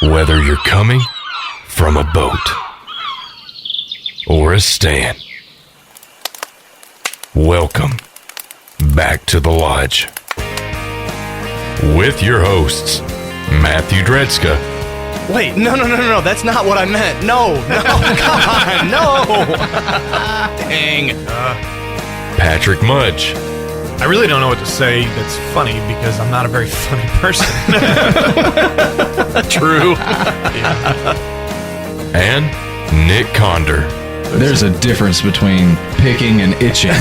Whether you're coming from a boat or a stand, welcome back to the lodge with your hosts, Matthew Dredska. Wait, no, that's not what I meant. No, come on, no. Dang. Patrick Mudge. I really don't know what to say that's funny because I'm not a very funny person. True. And Nick Conder. There's a difference between picking and itching. Don't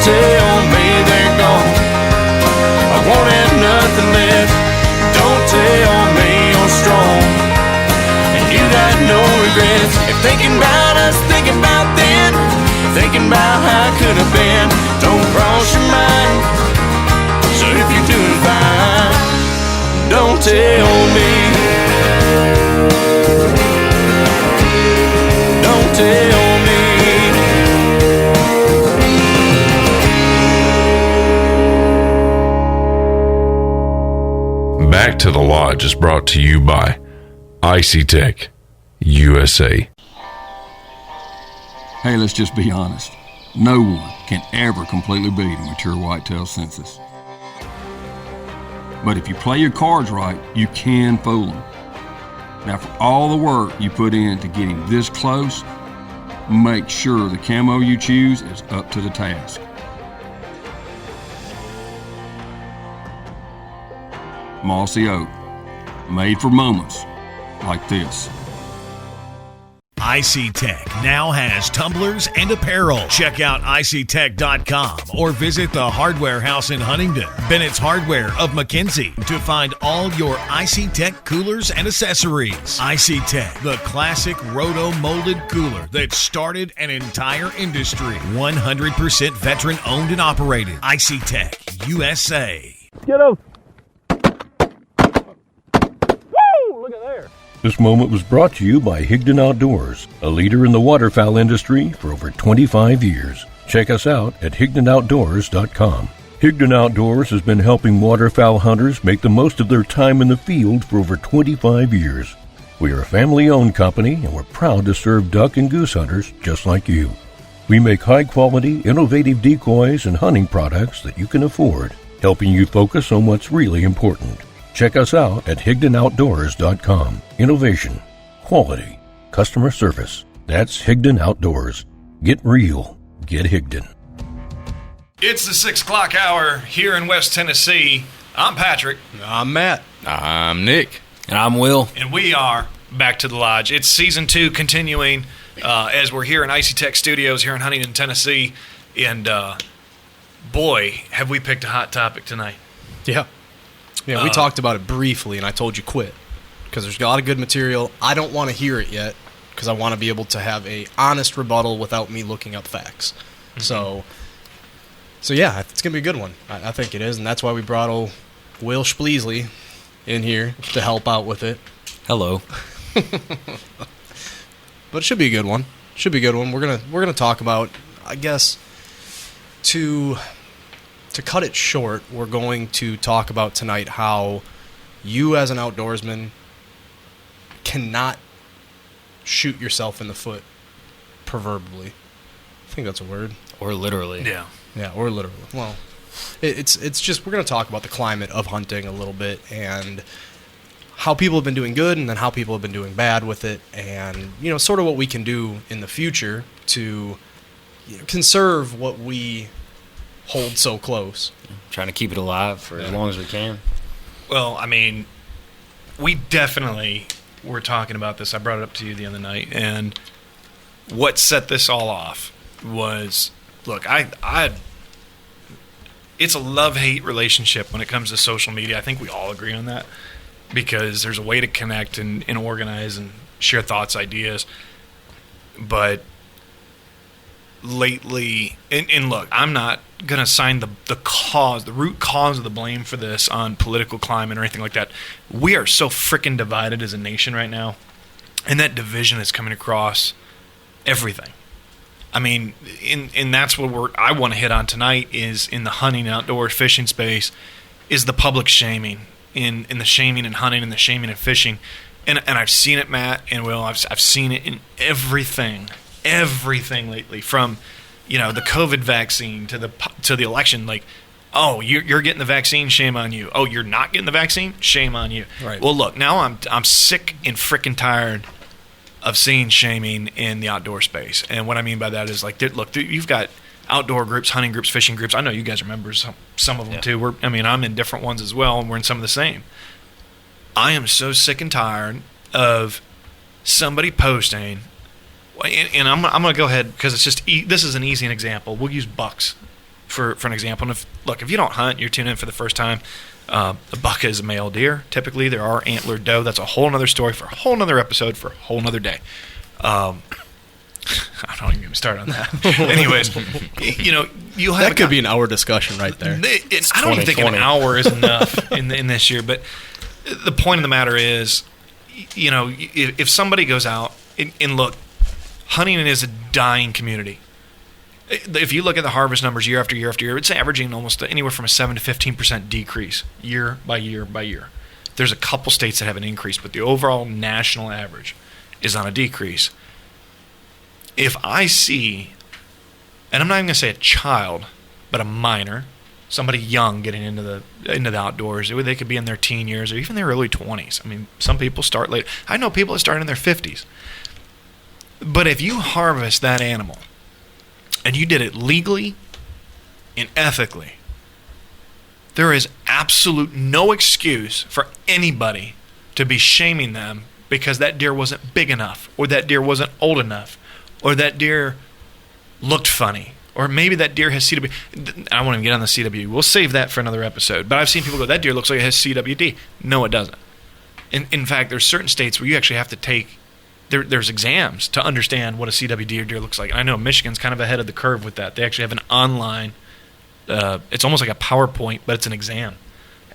tell me they're gone. I won't have nothing left. Don't tell me you're strong and you got no regrets. If thinking about us, thinking about then, thinking about how it could have been, don't cross your mind. So if you're doing fine, don't tell me. Don't tell me. Back to the Lodge is brought to you by Icy Tech USA. Hey, let's just be honest. No one can ever completely beat a mature whitetail census. But if you play your cards right, you can fool them. Now, for all the work you put in to getting this close, make sure the camo you choose is up to the task. Mossy Oak, made for moments like this. Icy Tech now has tumblers and apparel. Check out icytech.com or visit the Hardware House in Huntington, Bennett's Hardware of McKenzie, to find all your Icy Tech coolers and accessories. Icy Tech, the classic roto-molded cooler that started an entire industry. 100% veteran owned and operated. Icy Tech USA. Get up. Woo! Look at there. This moment was brought to you by Higdon Outdoors, a leader in the waterfowl industry for over 25 years. Check us out at HigdonOutdoors.com. Higdon Outdoors has been helping waterfowl hunters make the most of their time in the field for over 25 years. We are a family-owned company, and we're proud to serve duck and goose hunters just like you. We make high-quality, innovative decoys and hunting products that you can afford, helping you focus on what's really important. Check us out at HigdonOutdoors.com. Innovation, quality, customer service. That's Higdon Outdoors. Get real. Get Higdon. It's the 6 o'clock hour here in West Tennessee. I'm Patrick. I'm Matt. I'm Nick. And I'm Will. And we are back to the Lodge. It's season 2 continuing as we're here in Icy Tech Studios here in Huntington, Tennessee. And boy, have we picked a hot topic tonight. Yeah, we talked about it briefly, and I told you quit because there's a lot of good material. I don't want to hear it yet because I want to be able to have a honest rebuttal without me looking up facts. Mm-hmm. So yeah, it's going to be a good one. I think it is, and that's why we brought old Will Spleasley in here to help out with it. Hello. But it should be a good one. We're gonna talk about, I guess, to cut it short, we're going to talk about tonight how you as an outdoorsman cannot shoot yourself in the foot, proverbially. I think that's a word. Or literally. Yeah. Yeah, or literally. Well, it's just, we're going to talk about the climate of hunting a little bit and how people have been doing good and then how people have been doing bad with it, and, sort of what we can do in the future to conserve what we hold so close. Trying to keep it alive for as long as we can. Well, I mean, we definitely were talking about this. I brought it up to you the other night, and what set this all off was, look, it's a love-hate relationship when it comes to social media. I think we all agree on that because there's a way to connect and organize and share thoughts, ideas. But lately, and look, I'm not going to assign the root cause of the blame for this on political climate or anything like that. We are so freaking divided as a nation right now, and that division is coming across everything. I mean, and that's what I want to hit on tonight is in the hunting outdoor fishing space is the public shaming in the shaming in hunting and the shaming in fishing. And I've seen it, Matt and Will. I've seen it in everything lately, from the COVID vaccine to the election. Like, oh, you're getting the vaccine, shame on you. Oh, you're not getting the vaccine, shame on you. Right. Well, look, now I'm sick and freaking tired of seeing shaming in the outdoor space. And what I mean by that is, like, look, you've got outdoor groups, hunting groups, fishing groups. I know you guys are members, some of them too. I'm in different ones as well, and we're in some of the same. I am so sick and tired of somebody posting, and I'm going to go ahead because it's just this is an easy example. We'll use bucks for an example. And if you don't hunt, you're tuning in for the first time. A buck is a male deer. Typically, there are antlered doe. That's a whole other story for a whole other episode for a whole other day. I don't even get me started on that. Anyways, you'll have that could be an hour discussion right there. I don't even think an hour is enough in this year. But the point of the matter is, if somebody goes out and look, hunting is a dying community. If you look at the harvest numbers year after year after year, it's averaging almost anywhere from a 7 to 15% decrease year by year by year. There's a couple states that have an increase, but the overall national average is on a decrease. If I see, and I'm not even going to say a child, but a minor, somebody young getting into the outdoors, they could be in their teen years or even their early 20s. I mean, some people start late. I know people that start in their 50s. But if you harvest that animal and you did it legally and ethically, there is absolute no excuse for anybody to be shaming them because that deer wasn't big enough, or that deer wasn't old enough, or that deer looked funny, or maybe that deer has CWD. I won't even get on the CWD. We'll save that for another episode. But I've seen people go, that deer looks like it has CWD. No, it doesn't. In fact, there's certain states where you actually have to take there's exams to understand what a CWD deer looks like. And I know Michigan's kind of ahead of the curve with that. They actually have an online, it's almost like a PowerPoint, but it's an exam.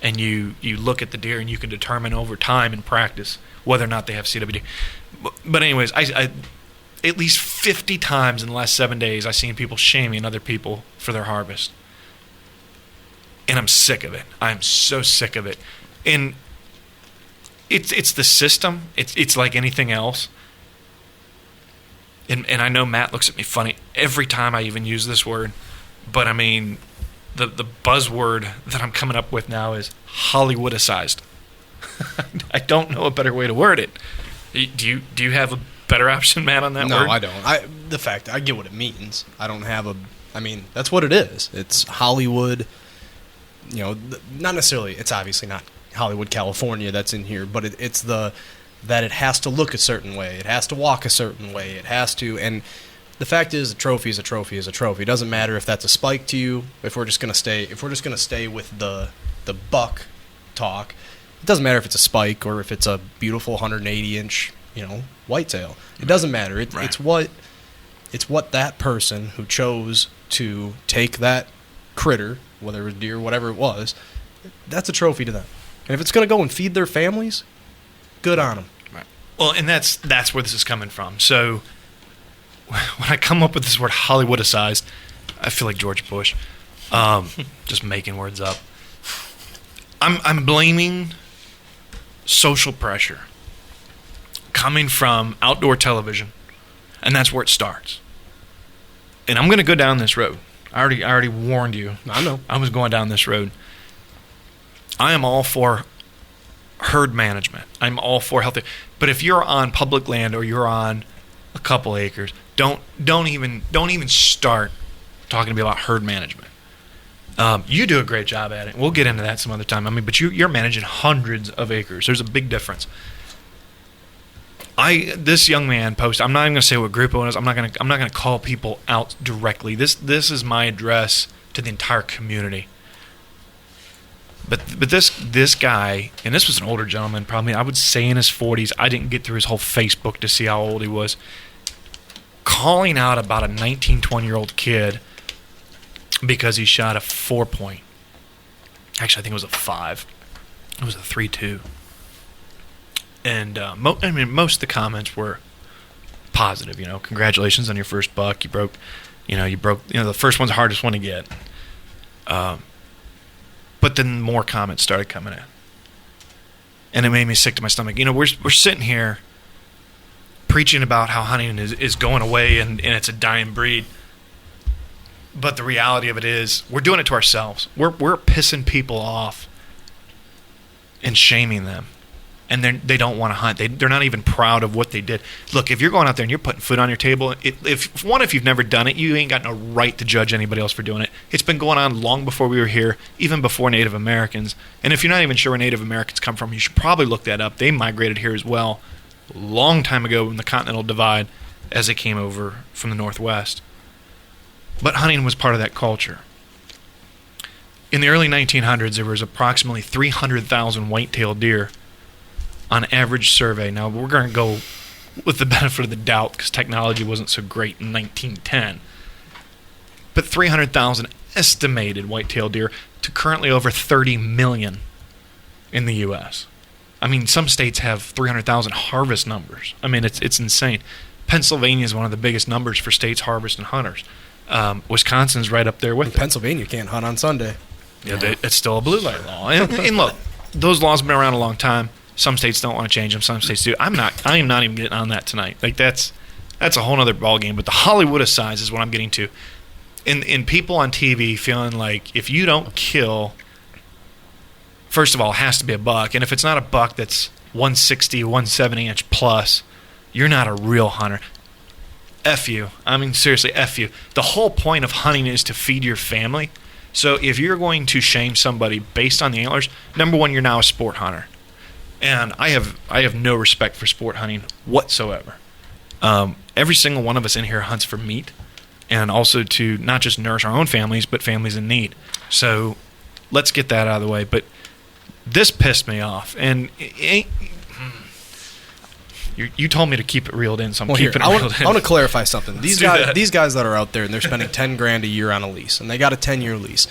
And you look at the deer and you can determine over time in practice whether or not they have CWD. But anyways, I at least 50 times in the last 7 days, I've seen people shaming other people for their harvest. And I'm sick of it. I'm so sick of it. And it's the system. It's like anything else. And I know Matt looks at me funny every time I even use this word. But I mean, the buzzword that I'm coming up with now is Hollywoodicized. I don't know a better way to word it. Do you have a better option, Matt, on that word? No, I don't. I get what it means. I don't have that's what it is. It's Hollywood, not necessarily, it's obviously not Hollywood, California that's in here, but it's that it has to look a certain way. It has to walk a certain way. It has to, and the fact is, a trophy is a trophy is a trophy. It doesn't matter if that's a spike to you. If we're just gonna stay with the buck talk, it doesn't matter if it's a spike or if it's a beautiful 180-inch, whitetail. It doesn't matter. It's what that person who chose to take that critter, whether it was deer, whatever it was, that's a trophy to them. And if it's going to go and feed their families, good on them. Right. Well, and that's where this is coming from. So when I come up with this word Hollywoodicized, I feel like George Bush, just making words up. I'm blaming social pressure coming from outdoor television, and that's where it starts. And I'm going to go down this road. I already warned you. I know. I was going down this road. I am all for herd management. I'm all for healthy. But if you're on public land or you're on a couple acres, don't even start talking to me about herd management. You do a great job at it. We'll get into that some other time. But you're managing hundreds of acres. There's a big difference. This young man posted. I'm not even going to say what group it was. I'm not going to call people out directly. This is my address to the entire community. But this guy, and this was an older gentleman, probably I would say in his 40s. I didn't get through his whole Facebook to see how old he was. Calling out about a 19, 20-year-old kid because he shot a 4-point. Actually, I think it was a 5. It was a 3.2. And most of the comments were positive. Congratulations on your first buck. You broke. The first one's the hardest one to get. But then more comments started coming in, and it made me sick to my stomach. We're sitting here preaching about how hunting is going away and it's a dying breed. But the reality of it is, we're doing it to ourselves. We're pissing people off and shaming them, and they don't want to hunt. They're not even proud of what they did. Look, if you're going out there and you're putting food on your table, if you've never done it, you ain't got no right to judge anybody else for doing it. It's been going on long before we were here, even before Native Americans. And if you're not even sure where Native Americans come from, you should probably look that up. They migrated here as well, a long time ago in the Continental Divide, as they came over from the Northwest. But hunting was part of that culture. In the early 1900s, there was approximately 300,000 white-tailed deer on average survey. Now, we're going to go with the benefit of the doubt because technology wasn't so great in 1910. But 300,000 estimated white-tailed deer to currently over 30 million in the U.S. I mean, some states have 300,000 harvest numbers. I mean, it's insane. Pennsylvania is one of the biggest numbers for states harvesting hunters. Wisconsin's right up there with it. Pennsylvania can't hunt on Sunday. Yeah, it's still a blue light law. And look, those laws have been around a long time. Some states don't want to change them. Some states do. I am not even getting on that tonight. Like that's a whole other ballgame. But the Hollywoodicize is what I'm getting to. In people on TV feeling like if you don't kill, first of all, it has to be a buck. And if it's not a buck that's 160, 170 inch plus, you're not a real hunter. F you. I mean, seriously, F you. The whole point of hunting is to feed your family. So if you're going to shame somebody based on the antlers, number one, you're now a sport hunter. And I have no respect for sport hunting whatsoever. Every single one of us in here hunts for meat and also to not just nourish our own families, but families in need. So let's get that out of the way. But this pissed me off. And you told me to keep it reeled in, so I'm keeping it reeled in. I want to clarify something. These guys that are out there and they're spending $10,000 a year on a lease, and they got a 10-year lease.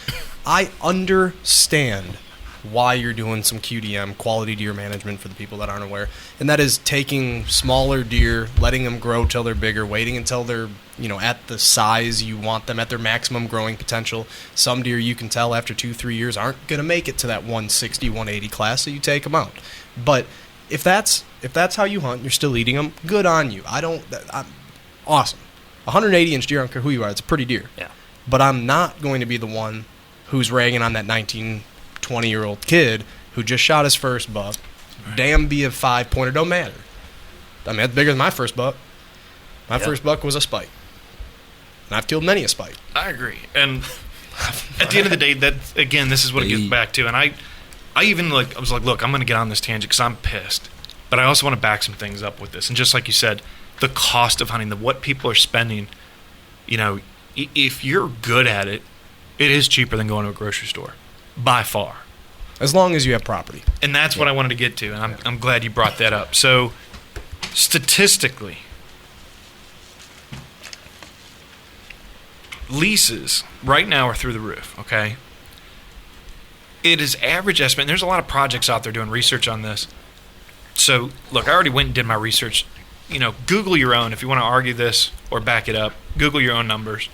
I understand why you're doing some QDM, quality deer management, for the people that aren't aware, and that is taking smaller deer, letting them grow till they're bigger, waiting until they're at the size you want them, at their maximum growing potential. Some deer, you can tell after 2-3 years, aren't going to make it to that 160, 180 class, so you take them out. But if that's how you hunt, you're still eating them, good on you. I'm awesome. 180-inch deer, I don't care who you are, it's a pretty deer. Yeah. But I'm not going to be the one who's ragging on that 19, 20-year-old kid who just shot his first buck. Right. Damn, be a 5-pointer, don't matter. I mean, that's bigger than my first buck. My first buck was a spike. And I've killed many a spike. I agree. And at the end of the day, this is what it gets back to. And I was like, look, I'm going to get on this tangent because I'm pissed. But I also want to back some things up with this. And just like you said, the cost of hunting, what people are spending, if you're good at it, it is cheaper than going to a grocery store. By far. As long as you have property. And that's what I wanted to get to, and I'm glad you brought that up. So, statistically, leases right now are through the roof, okay? It is average estimate, and there's a lot of projects out there doing research on this. So, look, I already went and did my research. Google your own. If you want to argue this or back it up, Google your own numbers.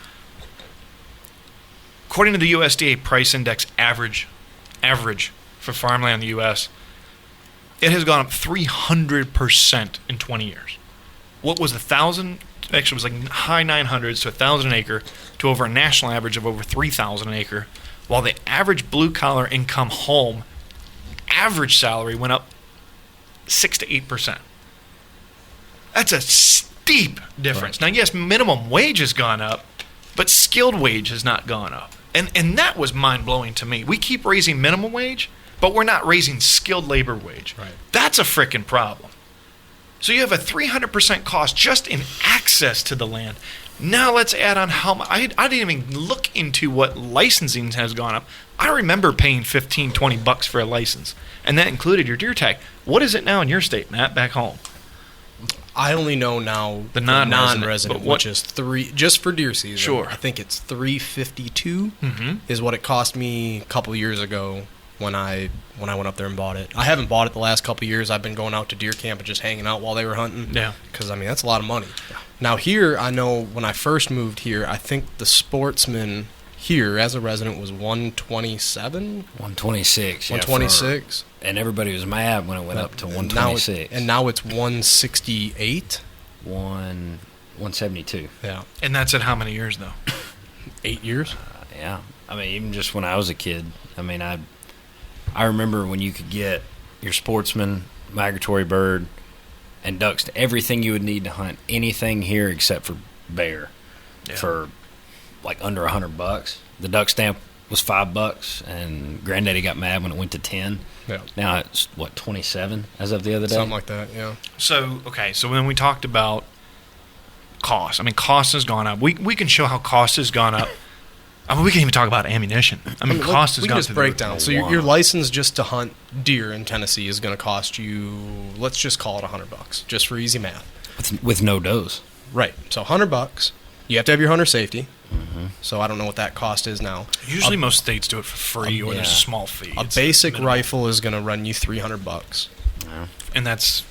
According to the USDA Price Index average for farmland in the U.S., it has gone up 300% in 20 years. What was 1,000? Actually, it was like high 900s to 1,000 an acre to over a national average of over 3,000 an acre, while the average blue-collar income home average salary went up 6 to 8%. That's a steep difference. Right. Now, yes, minimum wage has gone up, but skilled wage has not gone up. And that was mind-blowing to me. We keep raising minimum wage, but we're not raising skilled labor wage. Right. That's a freaking problem. So you have a 300% cost just in access to the land. Now let's add on how much. I didn't even look into what licensing has gone up. I remember paying $15, $20 for a license, and that included your deer tag. What is it now in your state, Matt, back home? I only know now the non-resident, which is $3 just for deer season. Sure. I think it's $352 is what it cost me a couple years ago when I went up there and bought it. I haven't bought it the last couple years. I've been going out to deer camp and just hanging out while they were hunting. Yeah. Because, that's a lot of money. Now here, I know when I first moved here, I think the Sportsman here as a resident was 127? 126. 126. And everybody was mad when it went up to 126. And now it's 168? 172. Yeah. And that's in how many years, though? 8 years? Yeah. I mean, even just when I was a kid, I mean, I remember when you could get your Sportsman, migratory bird, and ducks to everything you would need to hunt anything here except for bear for like under $100. The duck stamp was $5, and Granddaddy got mad when it went to 10. Yeah. Now it's what, 27 as of the other day? Something like that, yeah. So, okay, so when we talked about cost, I mean, cost has gone up. We can show how cost has gone up. I mean, we can even talk about ammunition. I mean, cost has gone up. We can just break down. So your license just to hunt deer in Tennessee is going to cost you, let's just call it $100, just for easy math. With no does. Right. So $100. You have to have your hunter safety. Mm-hmm. So I don't know what that cost is now. Usually most states do it for free, or there's a small fee. A basic rifle is going to run you $300. Yeah. And that's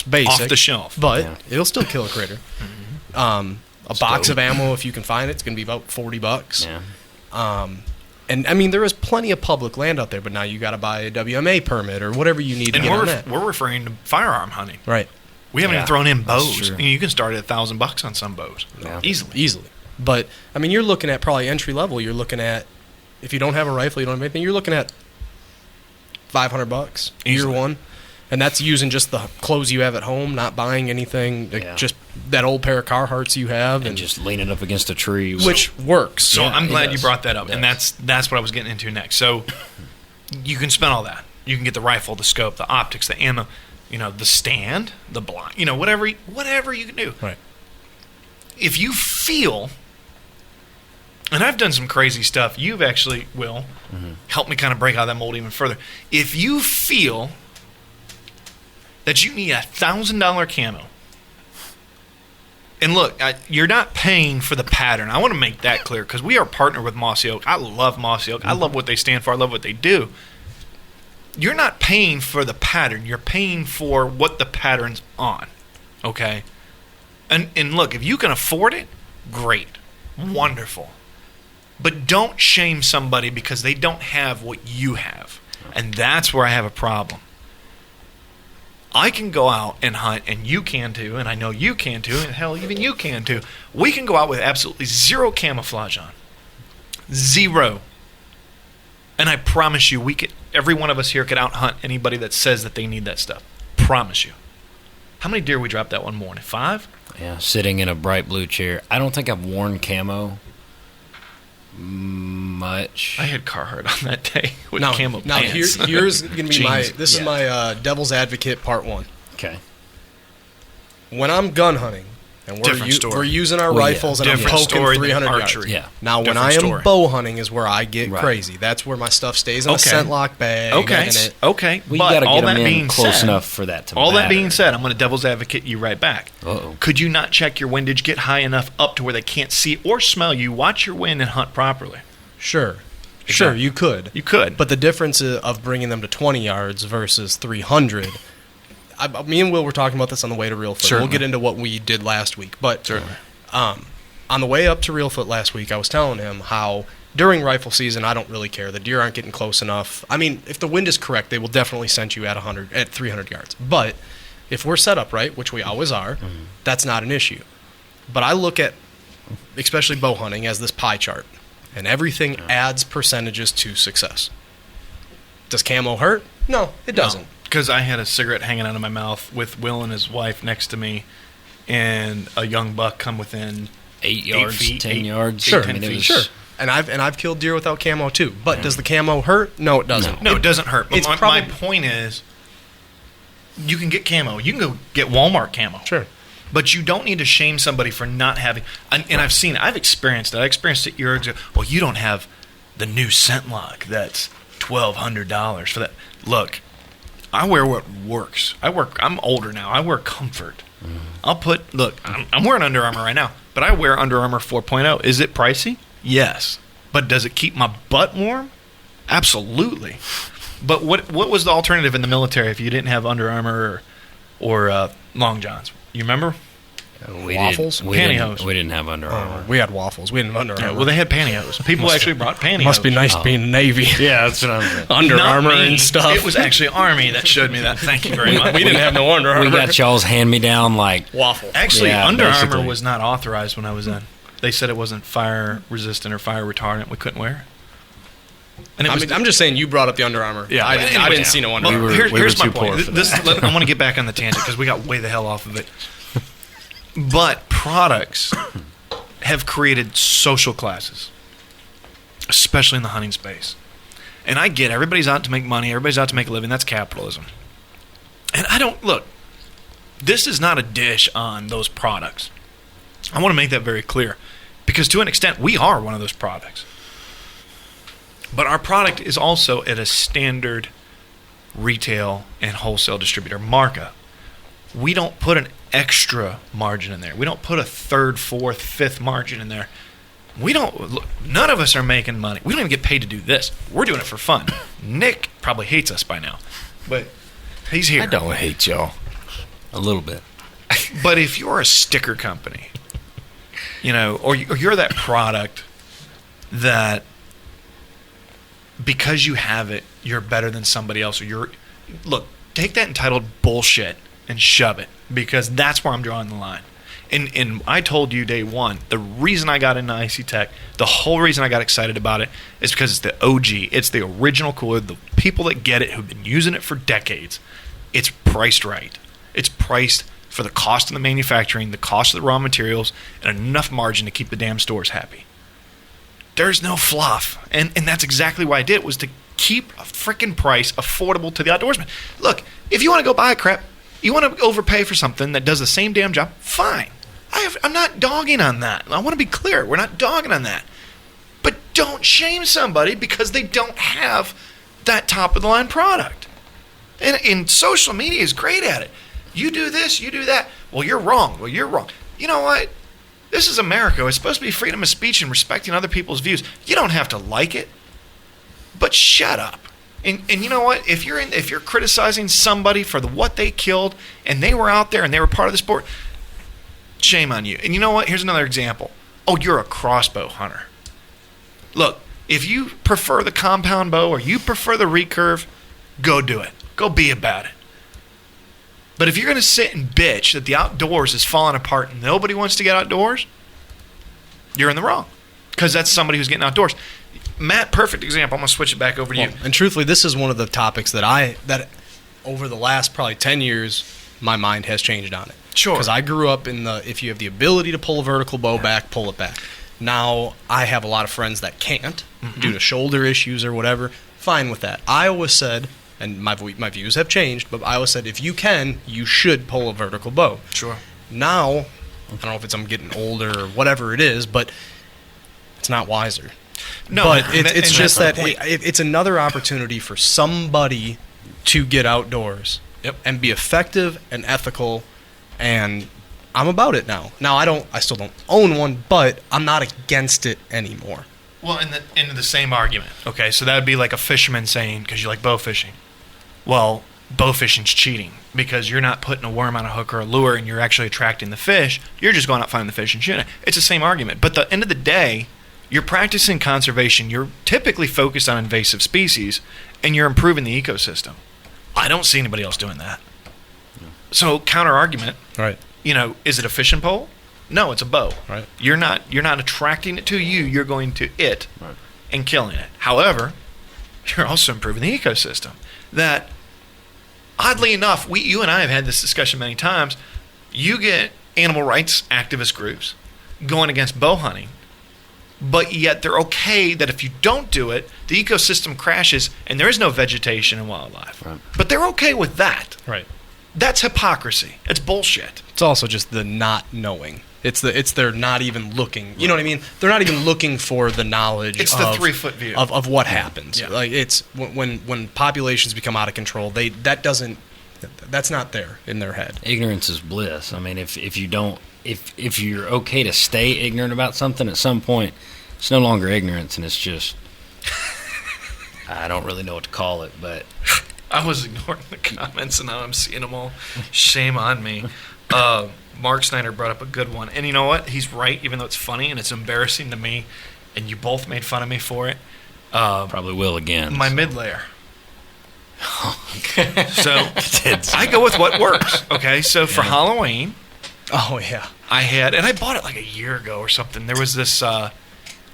basic. Off the shelf. But it'll still kill a critter. Mm-hmm. A box of ammo, if you can find it, it's going to be about $40. Yeah. And I mean, there is plenty of public land out there, but now you got to buy a WMA permit or whatever you need to get on that. We're referring to firearm hunting. Right. We haven't even thrown in bows. I mean, you can start at $1,000 on some bows. Yeah. Easily. But, I mean, you're looking at probably entry level. You're looking at, if you don't have a rifle, you don't have anything, you're looking at $500 year one. And that's using just the clothes you have at home, not buying anything, just that old pair of Carhartts you have. And just leaning up against a tree. Which works. So I'm glad you brought that up. And that's what I was getting into next. So you can spend all that. You can get the rifle, the scope, the optics, the ammo, the stand, the blind, whatever you can do. Right. If you feel, and I've done some crazy stuff, you've actually, Will, helped me kind of break out of that mold even further. If you feel that you need $1,000 camo, and look, you're not paying for the pattern. I want to make that clear because we are partnered with Mossy Oak. I love Mossy Oak. I love what they stand for. I love what they do. You're not paying for the pattern. You're paying for what the pattern's on. Okay? And look, if you can afford it, great. Wonderful. But don't shame somebody because they don't have what you have. And that's where I have a problem. I can go out and hunt, and you can too, and I know you can too, and hell, even you can too. We can go out with absolutely zero camouflage on. Zero. And I promise you, every one of us here could out hunt anybody that says that they need that stuff. Promise you. How many deer we dropped that one morning? 5? Yeah, sitting in a bright blue chair. I don't think I've worn camo much. I had Carhartt on that day with camo now pants. here's going to be this is my devil's advocate part 1. Okay. When I'm gun hunting, and we're using our rifles and I'm poking 300 yards. Yeah. Now, when I am bow hunting is where I get crazy. That's where my stuff stays in a scent lock bag. Okay. We got to get them in close enough for that to matter. All that being said, I'm going to devil's advocate you right back. Uh-oh. Could you not check your windage, get high enough up to where they can't see or smell you, watch your wind, and hunt properly? Sure. Sure, you could. You could. But the difference of bringing them to 20 yards versus 300... me and Will were talking about this on the way to Reelfoot. Certainly. We'll get into what we did last week. But on the way up to Reelfoot last week, I was telling him how during rifle season, I don't really care. The deer aren't getting close enough. I mean, if the wind is correct, they will definitely send you at 300 yards. But if we're set up right, which we always are, that's not an issue. But I look at, especially bow hunting, as this pie chart. And everything adds percentages to success. Does camo hurt? No, it doesn't. Because I had a cigarette hanging out of my mouth with Will and his wife next to me, and a young buck come within 8 yards, 10 yards. Sure, sure. And I've killed deer without camo too. But does the camo hurt? No, it doesn't. No, it doesn't hurt. But my point is, you can get camo. You can go get Walmart camo. Sure. But you don't need to shame somebody for not having. And I've seen it. I've experienced it. I experienced it years ago. Well, you don't have the new scent lock that's $1,200 for that. Look. I wear what works. I'm older now. I wear comfort. I'm wearing Under Armour right now, but I wear Under Armour 4.0. Is it pricey? Yes. But does it keep my butt warm? Absolutely. But what was the alternative in the military if you didn't have Under Armour or Long Johns? You remember? Waffles? We Pantyhose. we didn't have Under Armour. We had waffles. We didn't have Under Armour. Yeah, well, they had pantyhose. People actually brought pantyhose. Must be nice to be in the Navy. Yeah, that's what I'm saying. Under Not Armour me. and stuff. It was actually Army that showed me that. Thank you very much. we didn't have no Under Armour. We got y'all's hand-me-down, like, waffle. Actually, Yeah, Under Armour basically. was not authorized when I was in. They said it wasn't fire resistant or fire retardant. We couldn't wear it. And it was, I'm just saying you brought up the Under Armour. Yeah, I didn't see no Under well, Armour. here's we my were too poor point. for I want to get back on the tangent because we got way the hell off of it. But products have created social classes, especially in the hunting space. And I get everybody's out to make money, everybody's out to make a living. That's capitalism. And I don't look. This is not a dish on those products. I want to make that very clear because to an extent we are one of those products. But our product is also at a standard retail and wholesale distributor markup. We don't put an extra margin in there. We don't put a third, fourth, fifth margin in there. We don't. Look, none of us are making money. We don't even get paid to do this. We're doing it for fun. Nick probably hates us by now, but he's here. I don't hate y'all. A little bit. But if you're a sticker company, or you're that product that because you have it, you're better than somebody else, look, take that entitled bullshit and shove it, because that's where I'm drawing the line. And I told you day one, the reason I got into IC Tech, the whole reason I got excited about it is because it's the OG. It's the original cooler. The people that get it, who've been using it for decades, it's priced right. It's priced for the cost of the manufacturing, the cost of the raw materials, and enough margin to keep the damn stores happy. There's no fluff. And that's exactly why I did it, was to keep a freaking price affordable to the outdoorsman. Look, if you want to go buy crap, you want to overpay for something that does the same damn job, fine. I'm not dogging on that. I want to be clear. We're not dogging on that. But don't shame somebody because they don't have that top-of-the-line product. And social media is great at it. You do this, you do that. Well, you're wrong. Well, you're wrong. You know what? This is America. It's supposed to be freedom of speech and respecting other people's views. You don't have to like it, but shut up. And you know what? If you're criticizing somebody for what they killed and they were out there and they were part of the sport, shame on you. And you know what? Here's another example. Oh, you're a crossbow hunter. Look, if you prefer the compound bow or you prefer the recurve, go do it. Go be about it. But if you're going to sit and bitch that the outdoors is falling apart and nobody wants to get outdoors, you're in the wrong. Because that's somebody who's getting outdoors. Matt, perfect example. I'm going to switch it back over to you. And truthfully, this is one of the topics that over the last probably 10 years, my mind has changed on it. Sure. Because I grew up in if you have the ability to pull a vertical bow back, pull it back. Now, I have a lot of friends that can't due to shoulder issues or whatever. Fine with that. I always said, and my views have changed, but I always said if you can, you should pull a vertical bow. Sure. Now, I don't know if it's I'm getting older or whatever it is, but it's not wiser. No, but and it's just that's that my point. it's another opportunity for somebody to get outdoors and be effective and ethical, and I'm about it now. Now I still don't own one, but I'm not against it anymore. Well, in the same argument, okay, so that would be like a fisherman saying, because you like bow fishing, well, bow fishing's cheating because you're not putting a worm on a hook or a lure and you're actually attracting the fish. You're just going out finding the fish and shooting it. It's the same argument. But at the end of the day, you're practicing conservation. You're typically focused on invasive species, and you're improving the ecosystem. I don't see anybody else doing that. So counter argument, Right. Is it a fishing pole? No, it's a bow. Right. You're not attracting it to you. You're going to it and killing it. However, you're also improving the ecosystem. That, oddly enough, you and I have had this discussion many times. You get animal rights activist groups going against bow hunting, but yet they're okay that if you don't do it, the ecosystem crashes and there is no vegetation and wildlife. Right. But they're okay with that. Right. That's hypocrisy. It's bullshit. It's also just the not knowing. It's they're not even looking. You know what I mean? They're not even looking for the knowledge. It's the 3-foot view of what happens. Yeah. Like it's when populations become out of control. That's not there in their head. Ignorance is bliss. I mean, if you're okay to stay ignorant about something, at some point, it's no longer ignorance, and it's just I don't really know what to call it, but I was ignoring the comments and now I'm seeing them all. Shame on me. Mark Snyder brought up a good one. And you know what? He's right, even though it's funny and it's embarrassing to me. And you both made fun of me for it. Probably will again. My mid-layer. So I go with what works. Okay, so for Halloween, I had, and I bought it like a year ago or something. There was this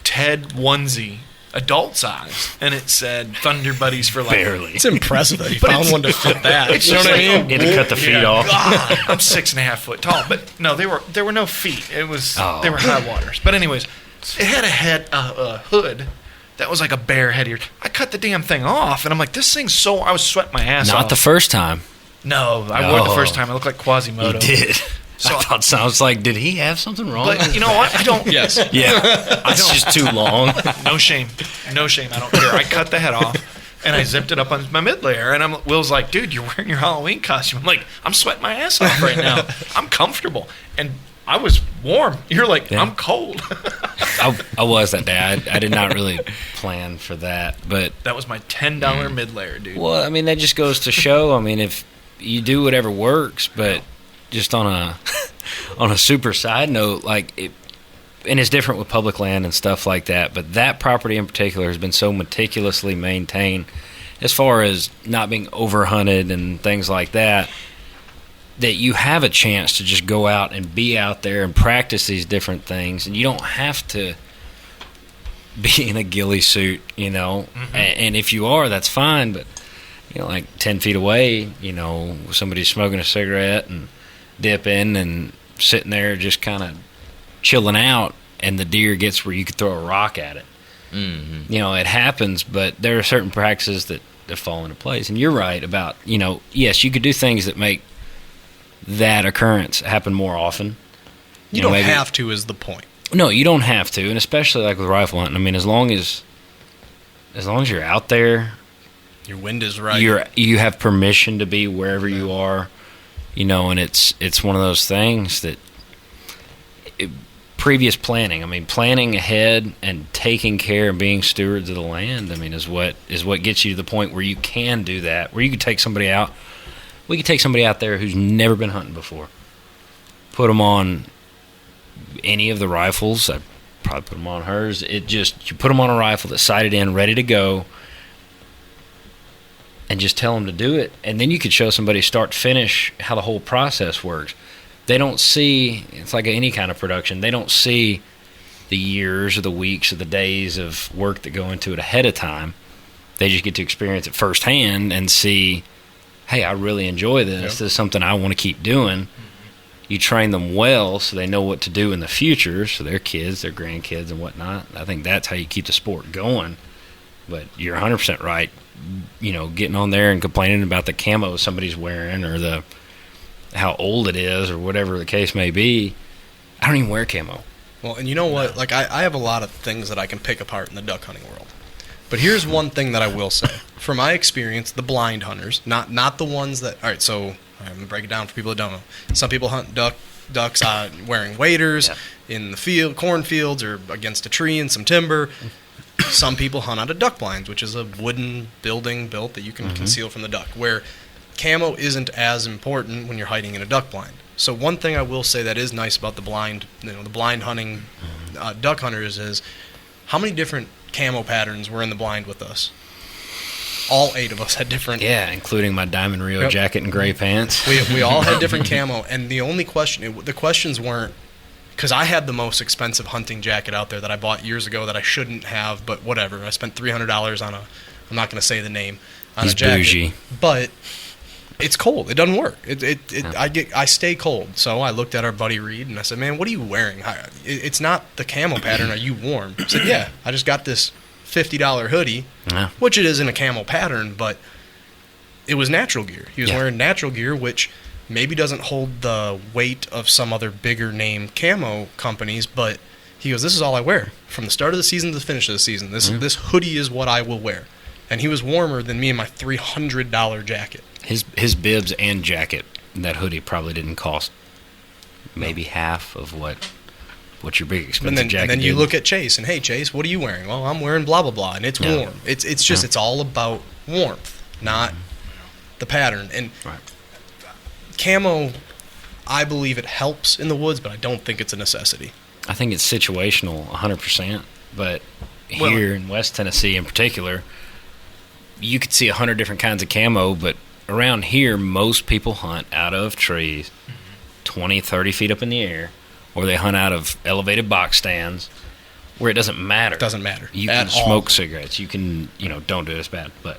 Ted onesie, adult size, and it said Thunder Buddies for life. Barely. It's impressive that he found one to fit that. It's You know just what I like, mean? Had to cut the feet off. God, I'm 6.5 foot tall, but no, there were no feet. It was they were high waters. But anyways, it had a hood that was like a bear head here. I cut the damn thing off, and I'm like, this thing's so. I was sweating my ass off. Not the first time. No, I wore it the first time. I looked like Quasimodo. You did. So I thought so. I was like, did he have something wrong? But you know what? I don't. Yes. Yeah. It's just too long. No shame. No shame. I don't care. I cut the head off, and I zipped it up on my mid-layer. And Will's like, dude, you're wearing your Halloween costume. I'm like, I'm sweating my ass off right now. I'm comfortable. And I was warm. You're like, I'm cold. I was that day. I did not really plan for that. But that was my $10 mid-layer, dude. Well, I mean, that just goes to show, I mean, if you do whatever works, but just on a super side note, like and it's different with public land and stuff like that, but that property in particular has been so meticulously maintained as far as not being overhunted and things like that, that you have a chance to just go out and be out there and practice these different things, and you don't have to be in a ghillie suit, you know. Mm-hmm. And if you are, that's fine, but you know, like 10 feet away, you know, somebody's smoking a cigarette and dipping and sitting there just kind of chilling out, and the deer gets where you could throw a rock at it. Mm-hmm. You know, it happens, but there are certain practices that fall into place. And you're right about, you know, yes, you could do things that make that occurrence happen more often. You don't have to is the point. No, you don't have to, and especially like with rifle hunting. I mean, as long as you're out there, your wind is right. You have permission to be wherever you are, you know. And it's one of those things that previous planning. I mean, planning ahead and taking care and being stewards of the land. I mean, is what gets you to the point where you can do that. Where you could take somebody out. We could take somebody out there who's never been hunting before, put them on any of the rifles. I'd probably put them on hers. You put them on a rifle that's sighted in, ready to go, and just tell them to do it. And then you could show somebody start to finish how the whole process works. They don't see, it's like any kind of production, they don't see the years or the weeks or the days of work that go into it ahead of time. They just get to experience it firsthand and see, hey, I really enjoy this. Yep. This is something I want to keep doing. Mm-hmm. You train them well so they know what to do in the future, so their kids, their grandkids, and whatnot. I think that's how you keep the sport going. But you're 100% right. You know, getting on there and complaining about the camo somebody's wearing or how old it is or whatever the case may be. I don't even wear camo. Well, and you know what? Like, I have a lot of things that I can pick apart in the duck hunting world. But here's one thing that I will say. From my experience, the blind hunters, not the ones that... All right, so I'm going to break it down for people that don't know. Some people hunt ducks wearing waders in the field, cornfields, or against a tree and some timber. Some people hunt out of duck blinds, which is a wooden building built that you can conceal from the duck, where camo isn't as important when you're hiding in a duck blind. So one thing I will say that is nice about the blind hunting duck hunters is how many different camo patterns were in the blind with us. All 8 of us had different. Yeah, including my Diamond Rio jacket and gray pants. We all had different camo, and the only question, the questions weren't, because I had the most expensive hunting jacket out there that I bought years ago that I shouldn't have, but whatever. I spent $300 on I'm not going to say the name, on a jacket. Bougie. But it's cold. It doesn't work. I stay cold. So I looked at our buddy Reed and I said, "Man, what are you wearing? It's not the camo pattern. Are you warm?" He said, "Yeah, I just got this $50 hoodie, which it is in a camo pattern, but it was natural gear. He was wearing natural gear, which maybe doesn't hold the weight of some other bigger name camo companies, but he goes, this is all I wear from the start of the season to the finish of the season. This hoodie is what I will wear." And he was warmer than me in my $300 jacket. His bibs and jacket, that hoodie probably didn't cost maybe half of what your big expensive jacket. And then you look at Chase, and hey, Chase, what are you wearing? Well, I'm wearing blah blah blah, and it's warm. It's just it's all about warmth, not the pattern. And camo, I believe it helps in the woods, but I don't think it's a necessity. I think it's situational 100%, but here in West Tennessee in particular, you could see 100 different kinds of camo, but around here, most people hunt out of trees 20, 30 feet up in the air, or they hunt out of elevated box stands where it doesn't matter. It doesn't matter. You can smoke cigarettes. You can, don't do it as bad, but,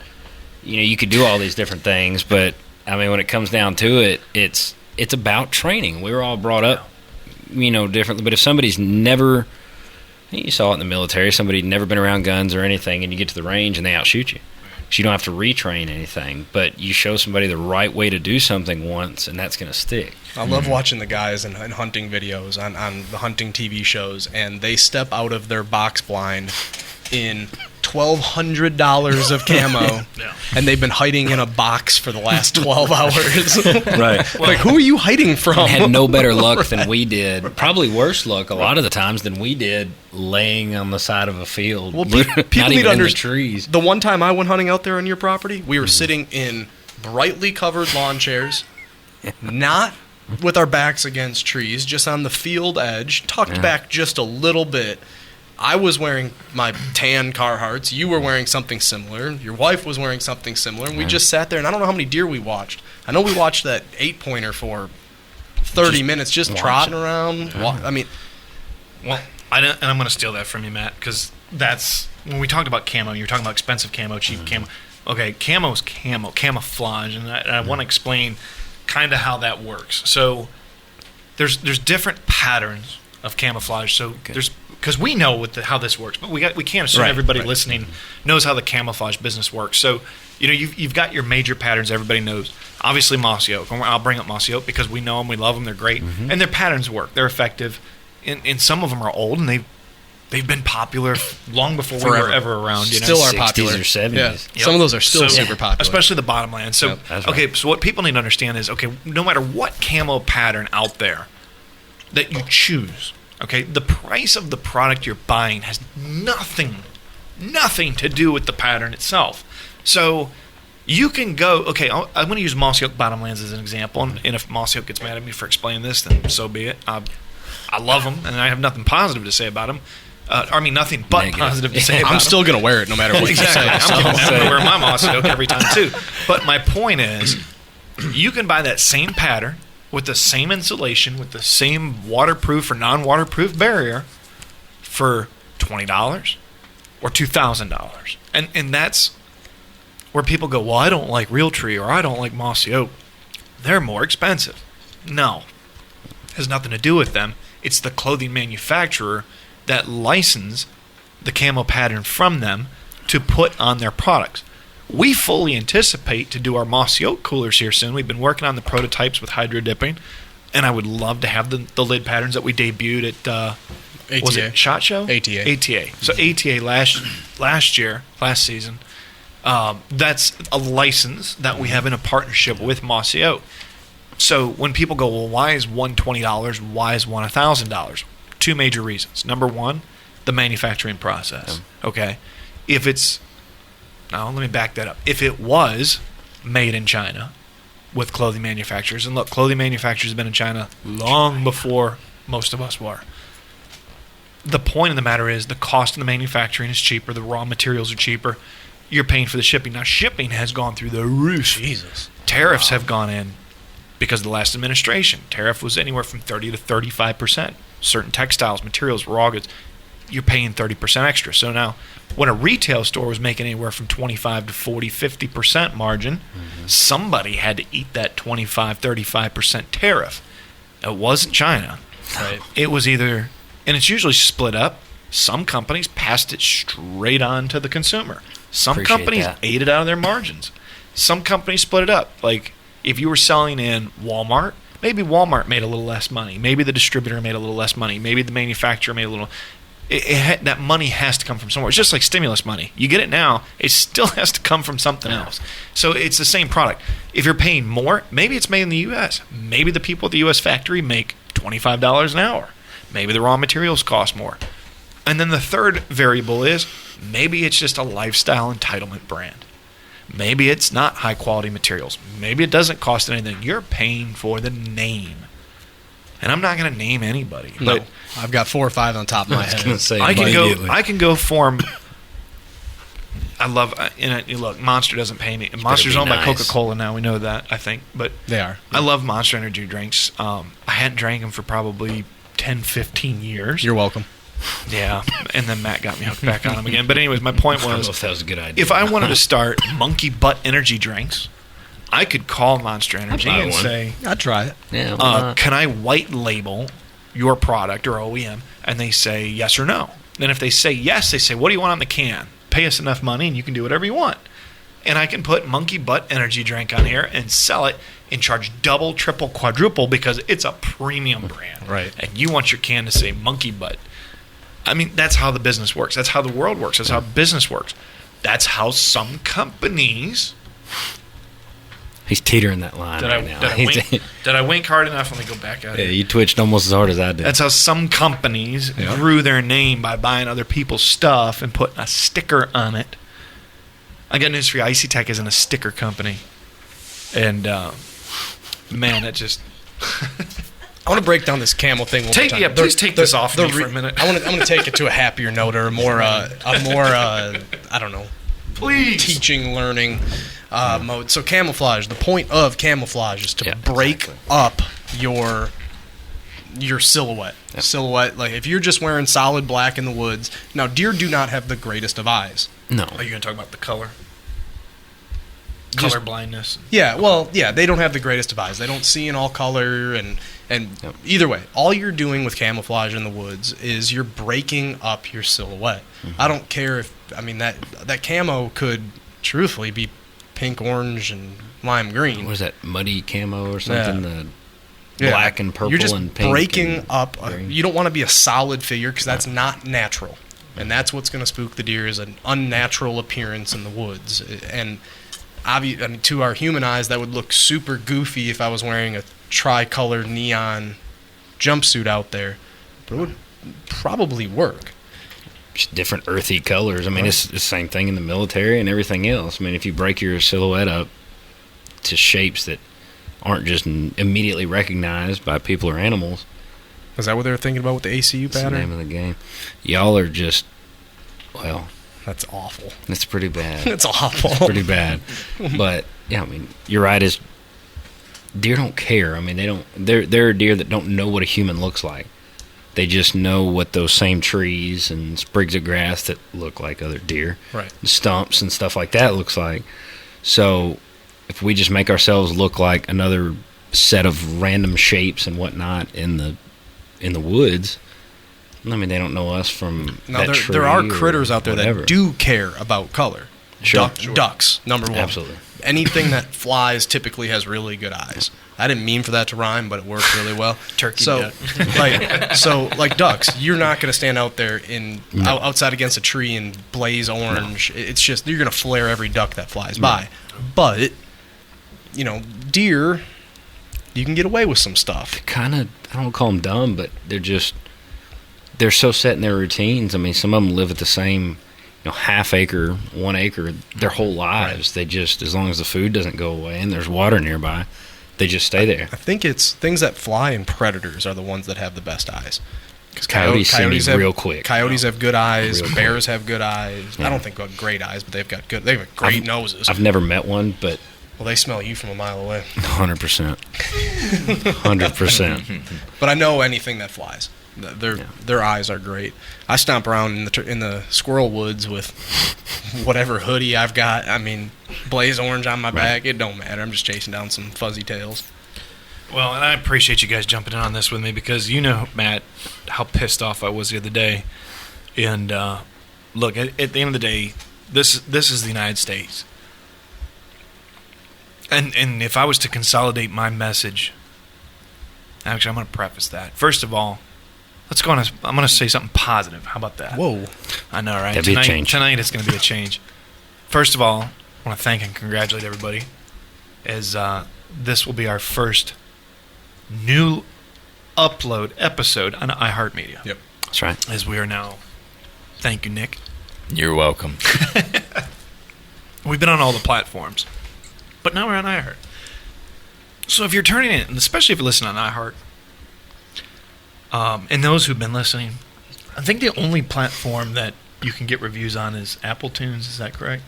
you could do all these different things, but, I mean, when it comes down to it, it's about training. We were all brought up, differently, but if somebody's never, you saw it in the military, somebody never been around guns or anything, and you get to the range and they outshoot you. So you don't have to retrain anything, but you show somebody the right way to do something once, and that's going to stick. I love watching the guys in hunting videos on the hunting TV shows, and they step out of their box blind in $1,200 of camo, and they've been hiding in a box for the last 12 hours. Right. Like, who are you hiding from? Had no better luck than we did. Probably worse luck a lot of the times than we did laying on the side of a field. Well, people not need even to in the understand. trees. The one time I went hunting out there on your property, we were sitting in brightly covered lawn chairs, not with our backs against trees, just on the field edge, tucked back just a little bit. I was wearing my tan Carhartts. You were wearing something similar. Your wife was wearing something similar. And we just sat there, and I don't know how many deer we watched. I know we watched that 8-pointer for 30 minutes just trotting around. I mean... Well, and I'm going to steal that from you, Matt, because that's... When we talked about camo, you're talking about expensive camo, cheap camo. Okay, camo's camo, camouflage, and I want to explain kind of how that works. So there's different patterns of camouflage. So there's... Because we know how this works, but we can't assume everybody listening knows how the camouflage business works. So, you've got your major patterns everybody knows. Obviously, mossy oak. I'll bring up mossy oak because we know them, we love them, they're great, and their patterns work. They're effective, and some of them are old, and they've been popular long before we were ever around. Still are 60s popular. or 70s. Yeah. Yep. Some of those are still super popular, especially the bottomland. So, so what people need to understand is, no matter what camo pattern out there that you choose. Okay, the price of the product you're buying has nothing to do with the pattern itself. So you can go, I'm going to use mossy oak bottomlands as an example, and if mossy oak gets mad at me for explaining this, then so be it. I love them, and I have nothing positive to say about them. Nothing but positive to say about them. I'm still going to wear it no matter what you say. I'm going to wear my mossy oak every time, too. But my point is, you can buy that same pattern, with the same insulation, with the same waterproof or non-waterproof barrier for $20 or $2,000. And that's where people go, well, I don't like Realtree or I don't like mossy oak. They're more expensive. No. It has nothing to do with them. It's the clothing manufacturer that license the camo pattern from them to put on their products. We fully anticipate to do our mossy oak coolers here soon. We've been working on the prototypes with hydro dipping, and I would love to have the lid patterns that we debuted at ATA. Was it SHOT Show? ATA. So ATA last season. That's a license that we have in a partnership with mossy oak. So when people go, well, why is one $20? Why is one $1,000? Two major reasons. Number one, the manufacturing process. Okay, if it's Now, let me back that up. If it was made in China with clothing manufacturers, and look, clothing manufacturers have been in China long before most of us were. The point of the matter is the cost of the manufacturing is cheaper. The raw materials are cheaper. You're paying for the shipping. Now, shipping has gone through the roof. Jesus. Tariffs have gone in because of the last administration. Tariff was anywhere from 30 to 35%. Certain textiles, materials, raw goods, you're paying 30% extra. So now, when a retail store was making anywhere from 25 to 40, 50% margin, somebody had to eat that 25, 35% tariff. It wasn't China. Right? It was either, and it's usually split up. Some companies passed it straight on to the consumer. Some companies ate it out of their margins. Some companies split it up. Like, if you were selling in Walmart, maybe Walmart made a little less money. Maybe the distributor made a little less money. Maybe the manufacturer made a little. That money has to come from somewhere. It's just like stimulus money. You get it now, it still has to come from something else. So it's the same product. If you're paying more, maybe it's made in the U.S. Maybe the people at the U.S. factory make $25 an hour. Maybe the raw materials cost more. And then the third variable is maybe it's just a lifestyle entitlement brand. Maybe it's not high quality materials. Maybe it doesn't cost anything. You're paying for the name. and I'm not going to name anybody. No, But I've got 4 or 5 on top of my head. I can go form. I love. Look, Monster doesn't pay me. Monster's owned by Coca-Cola now. We know that. I think, but they are. I love Monster Energy drinks. I hadn't drank them for probably 10, 15 years. You're welcome. Yeah, and then Matt got me hooked back on them again. But anyways, my point was, I don't know if that was a good idea. If I wanted to start monkey butt energy drinks, I could call Monster Energy and say, I'd try it. Yeah, can I white label your product or OEM? And they say yes or no. Then if they say yes, they say, what do you want on the can? Pay us enough money and you can do whatever you want. And I can put monkey butt energy drink on here and sell it and charge double, triple, quadruple because it's a premium brand. Right. And you want your can to say monkey butt. I mean, that's how the business works. That's how the world works. That's how business works. That's how some companies... He's teetering that line now. Did I wink hard enough? Let me go back at it. Yeah, you twitched almost as hard as I did. That's how some companies grew their name by buying other people's stuff and putting a sticker on it. I got news for you. Icy Tech isn't a sticker company. And, man, it just... I want to break down this camel thing one more time. Yeah, please take this off me for a minute. I'm going to take it to a happier note or a more I don't know, please, teaching, learning mode. So camouflage. The point of camouflage is to break up your silhouette. Yep. Silhouette. Like if you're just wearing solid black in the woods. Now, deer do not have the greatest of eyes. No. Are you going to talk about the color? Color blindness. Yeah, well, yeah, they don't have the greatest of eyes. They don't see in all color, and either way, all you're doing with camouflage in the woods is you're breaking up your silhouette. Mm-hmm. I don't care if, I mean, that camo could truthfully be pink, orange, and lime green. What is that, muddy camo or something? Yeah. The black and purple you're just and pink. Breaking up. You don't want to be a solid figure because that's not natural. And that's what's going to spook the deer is an unnatural appearance in the woods. And to our human eyes, that would look super goofy if I was wearing a tricolor neon jumpsuit out there. But it would probably work. Just different earthy colors. I mean, it's the same thing in the military and everything else. I mean, if you break your silhouette up to shapes that aren't just immediately recognized by people or animals. Is that what they were thinking about with the ACU pattern? That's the name of the game. Y'all are just, well... That's awful. It's pretty bad. It's awful. It's pretty bad. But yeah, I mean, you're right. Is deer don't care. I mean, they don't. There are deer that don't know what a human looks like. They just know what those same trees and sprigs of grass that look like other deer, right? Stumps and stuff like that looks like. So if we just make ourselves look like another set of random shapes and whatnot in the woods. I mean, they don't know us from that tree. There are critters out there whatever. that do care about color. Sure. Ducks, number one. Absolutely. Anything that flies typically has really good eyes. I didn't mean for that to rhyme, but it worked really well. Turkey duck. like ducks, you're not going to stand out there outside against a tree and blaze orange. No. It's just you're going to flare every duck that flies by. But deer, you can get away with some stuff. They're kind of, I don't call them dumb, but they're so set in their routines. I mean, some of them live at the same, half acre, 1 acre their whole lives. Right. They just, as long as the food doesn't go away and there's water nearby, they just stay there. I think it's things that fly and predators are the ones that have the best eyes. Because coyotes have real quick. Coyotes have good eyes. Bears have good eyes. Yeah. I don't think they've got great eyes, but they've got great noses. I've never met one, but well, they smell you from a mile away. 100%. 100%. But I know anything that flies. Their eyes are great. I stomp around in the squirrel woods with whatever hoodie I've got. I mean, blaze orange on my back. It don't matter. I'm just chasing down some fuzzy tails. Well, and I appreciate you guys jumping in on this with me because Matt, how pissed off I was the other day. And look, at the end of the day, this is the United States. And if I was to consolidate my message, actually, I'm going to preface that. First of all, let's go on. I'm going to say something positive. How about that? Whoa. I know, right? That'd be a change. Tonight it's going to be a change. First of all, I want to thank and congratulate everybody as this will be our first new upload episode on iHeartMedia. Yep. That's right. As we are now. Thank you, Nick. You're welcome. We've been on all the platforms, but now we're on iHeart. So if you're turning in, and especially if you listen on iHeart, And those who've been listening, I think the only platform that you can get reviews on is Apple Tunes. Is that correct?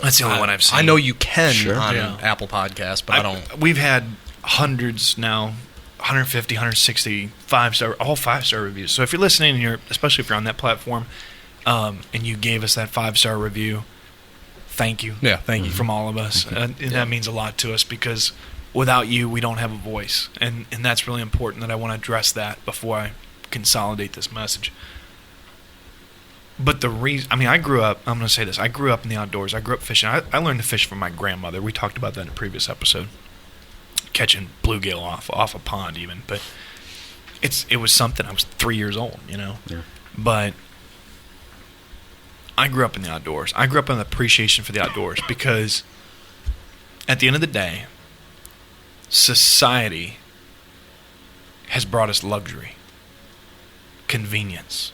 That's the only one I've seen. I know you can on Yeah. Apple Podcasts, but I don't. We've had hundreds now, 150, 160 all 5-star reviews. So if you're listening, and especially if you're on that platform, and you gave us that 5-star review, thank you. Yeah. Thank you from all of us. And that means a lot to us because without you, we don't have a voice. And that's really important that I want to address that before I consolidate this message. But the reason, I grew up, I'm going to say this, I grew up in the outdoors. I grew up fishing. I learned to fish from my grandmother. We talked about that in a previous episode. Catching bluegill off a pond even. But it was something. I was 3 years old, Yeah. But I grew up in the outdoors. I grew up in the appreciation for the outdoors because at the end of the day, society has brought us luxury, convenience.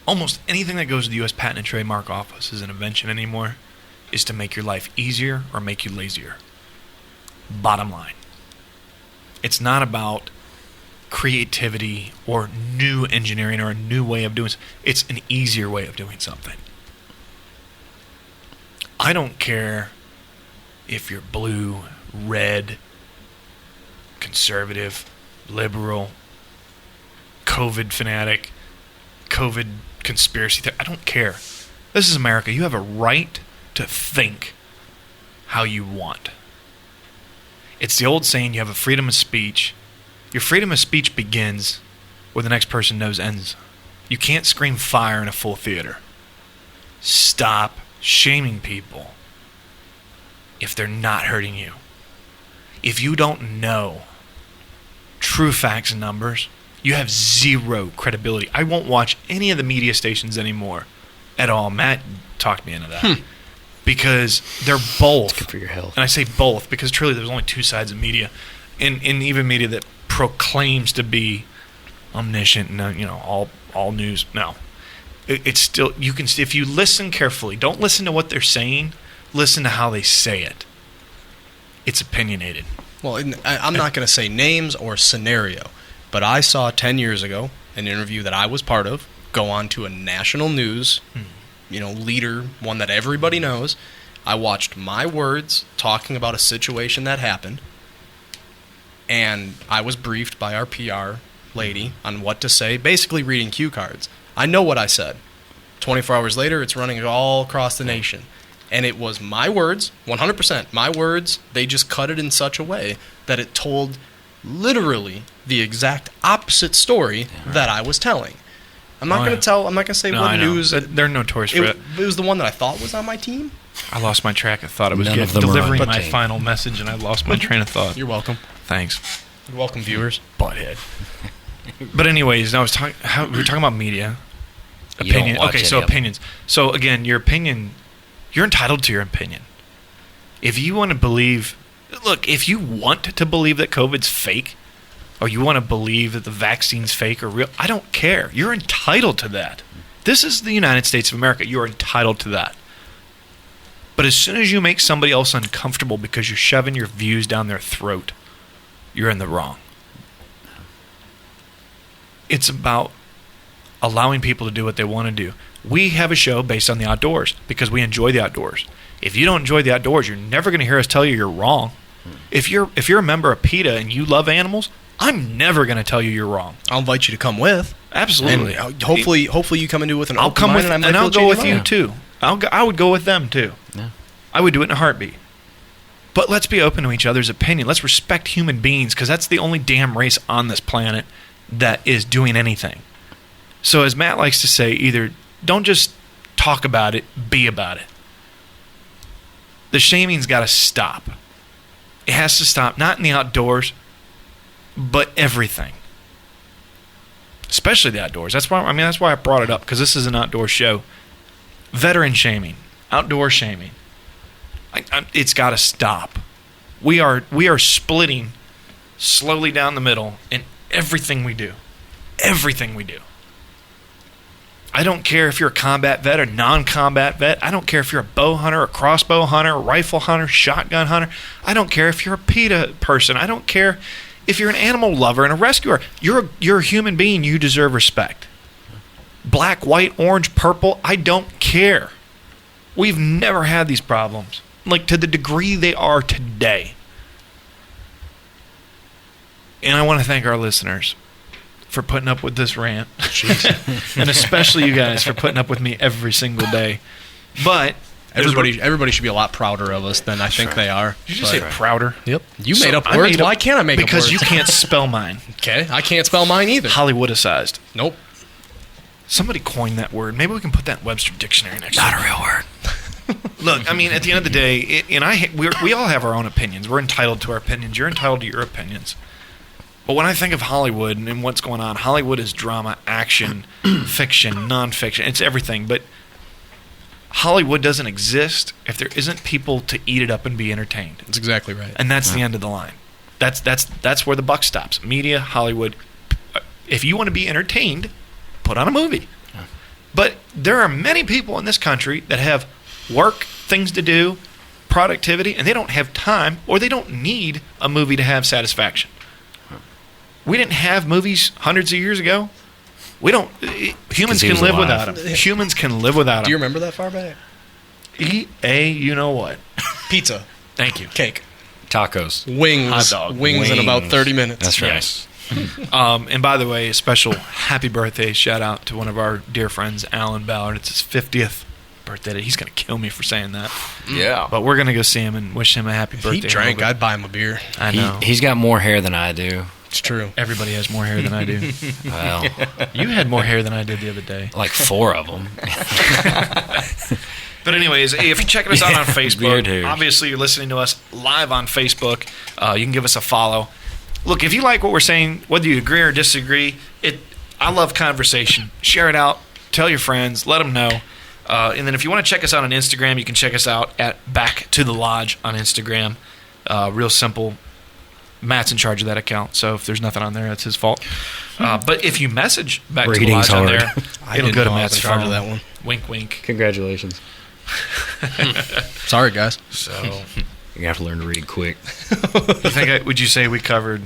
Almost anything that goes to the U.S. Patent and Trademark Office as an invention anymore is to make your life easier or make you lazier. Bottom line. It's not about creativity or new engineering or a new way of doing something. It's an easier way of doing something. I don't care if you're blue, red, conservative, liberal, COVID fanatic, COVID conspiracy theory. I don't care. This is America. You have a right to think how you want. It's the old saying, you have a freedom of speech. Your freedom of speech begins where the next person knows ends. You can't scream fire in a full theater. Stop shaming people if they're not hurting you. If you don't know true facts and numbers, you have zero credibility. I won't watch any of the media stations anymore at all. Matt talked me into that. Because they're both. It's good for your health. And I say both because truly there's only two sides of media. And even media that proclaims to be omniscient and all news. No. It's still, you can, if you listen carefully, don't listen to what they're saying, listen to how they say it. It's opinionated. Well, I'm not going to say names or scenario, but I saw 10 years ago an interview that I was part of go on to a national news, leader, one that everybody knows. I watched my words talking about a situation that happened, and I was briefed by our PR lady on what to say, basically reading cue cards. I know what I said. 24 hours later, it's running all across the nation. And it was my words, 100% my words. They just cut it in such a way that it told literally the exact opposite story that I was telling. I'm not going to tell, I'm not going to say what news. They're notorious for it. It was the one that I thought was on my team. I lost my track of thought. I was delivering my final message, and I lost my train of thought. You're welcome. Thanks. You're welcome, viewers. Butthead. But anyways, we were talking about media. Opinion. Okay, so opinions. So again, your opinion, you're entitled to your opinion. If you want to believe, if you want to believe that COVID's fake, or you want to believe that the vaccine's fake or real, I don't care. You're entitled to that. This is the United States of America. You're entitled to that. But as soon as you make somebody else uncomfortable because you're shoving your views down their throat, you're in the wrong. It's about allowing people to do what they want to do. We have a show based on the outdoors because we enjoy the outdoors. If you don't enjoy the outdoors, you're never going to hear us tell you you're wrong. If you're a member of PETA and you love animals, I'm never going to tell you you're wrong. I'll invite you to come with. Absolutely. And hopefully you come and do it with an I'll open come mind, with, and and I'll go with you mind. too. I would go with them too. Yeah. I would do it in a heartbeat. But let's be open to each other's opinion. Let's respect human beings because that's the only damn race on this planet that is doing anything. So as Matt likes to say, either don't just talk about it, be about it. The shaming's got to stop. It has to stop, not in the outdoors, but everything. Especially the outdoors. That's why I brought it up, because this is an outdoor show. Veteran shaming, outdoor shaming. It's got to stop. We are splitting slowly down the middle in everything we do. Everything we do. I don't care if you're a combat vet or non-combat vet. I don't care if you're a bow hunter, a crossbow hunter, a rifle hunter, shotgun hunter. I don't care if you're a PETA person. I don't care if you're an animal lover and a rescuer, you're a human being. You deserve respect. Black, white, orange, purple, I don't care. We've never had these problems, like to the degree they are today. And I want to thank our listeners for putting up with this rant. And especially you guys for putting up with me every single day. But everybody should be a lot prouder of us than I think they are. Did you say prouder? Yep. You made up words. Why can't I make up words? Because you can't spell mine. Okay. I can't spell mine either. Hollywoodicized. Nope. Somebody coined that word. Maybe we can put that in Webster Dictionary next time. Not a real word. Look, I mean, at the end of the day, we all have our own opinions. We're entitled to our opinions. You're entitled to your opinions. But when I think of Hollywood and what's going on, Hollywood is drama, action, fiction, nonfiction. It's everything. But Hollywood doesn't exist if there isn't people to eat it up and be entertained. That's exactly right. And that's the end of the line. That's where the buck stops. Media, Hollywood. If you want to be entertained, put on a movie. But there are many people in this country that have work, things to do, productivity, and they don't have time or they don't need a movie to have satisfaction. We didn't have movies hundreds of years ago. We don't. Humans can live without them. Humans can live without them. Do you remember that far back? Eat a you know what? Pizza. Thank you. Cake. Tacos. Wings. Hot dog. Wings in about 30 minutes. That's right. Yes. And by the way, a special happy birthday shout out to one of our dear friends, Alan Ballard. It's his 50th birthday. He's going to kill me for saying that. Yeah. But we're going to go see him and wish him a happy birthday. If he drank, I'd buy him a beer. I know. He's got more hair than I do. It's true. Everybody has more hair than I do. Well, you had more hair than I did the other day. Like 4 of them. But anyways, if you're checking us out on Beard Facebook, hairs. obviously you're listening to us live on Facebook. You can give us a follow. Look, if you like what we're saying, whether you agree or disagree, I love conversation. Share it out. Tell your friends. Let them know. And then if you want to check us out on Instagram, you can check us out at Back to the Lodge on Instagram. Real simple. Matt's in charge of that account, so if there's nothing on there, that's his fault. But if you message Back to the Lodge on there, it'll go to Matt's charge of phone. that one. Wink, wink. Congratulations. Sorry, guys. So You have to learn to read quick. would you say we covered,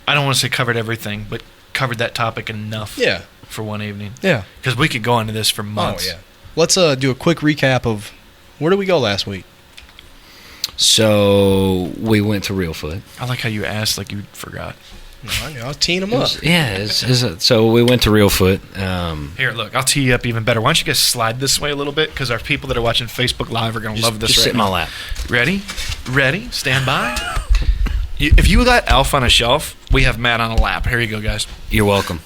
I don't want to say covered everything, but covered that topic enough for one evening? Yeah. Because we could go into this for months. Oh, yeah. Let's do a quick recap of where did we go last week? So we went to Reelfoot. I like how you asked like you forgot. No, I know. I'll teeing them up. So we went to Reelfoot. Here, look, I'll tee you up even better. Why don't you guys slide this way a little bit? Because our people that are watching Facebook Live are going to love this. Just sit in my lap. Ready? Stand by. If you got Elf on a shelf, we have Matt on a lap. Here you go, guys. You're welcome.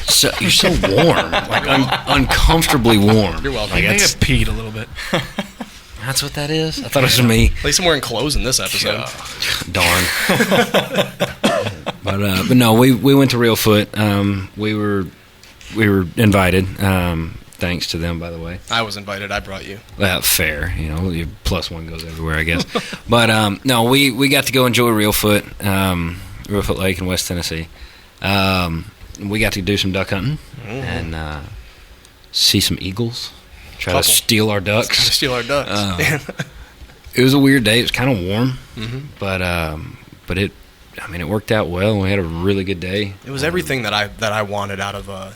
So you're so warm, like uncomfortably warm. You're welcome. I may have peed a little bit. That's what that is? I thought it was me. At least I'm wearing clothes in this episode. Darn. But no, we went to Reelfoot. We were invited. Thanks to them, by the way. I was invited. I brought you. Fair. You know, your +1 goes everywhere, I guess. But no, we got to go enjoy Reelfoot, Reelfoot Lake in West Tennessee. We got to do some duck hunting and see some eagles. Try to steal our ducks. It was a weird day. It was kind of warm, but it worked out well. We had a really good day. It was everything that I wanted out of a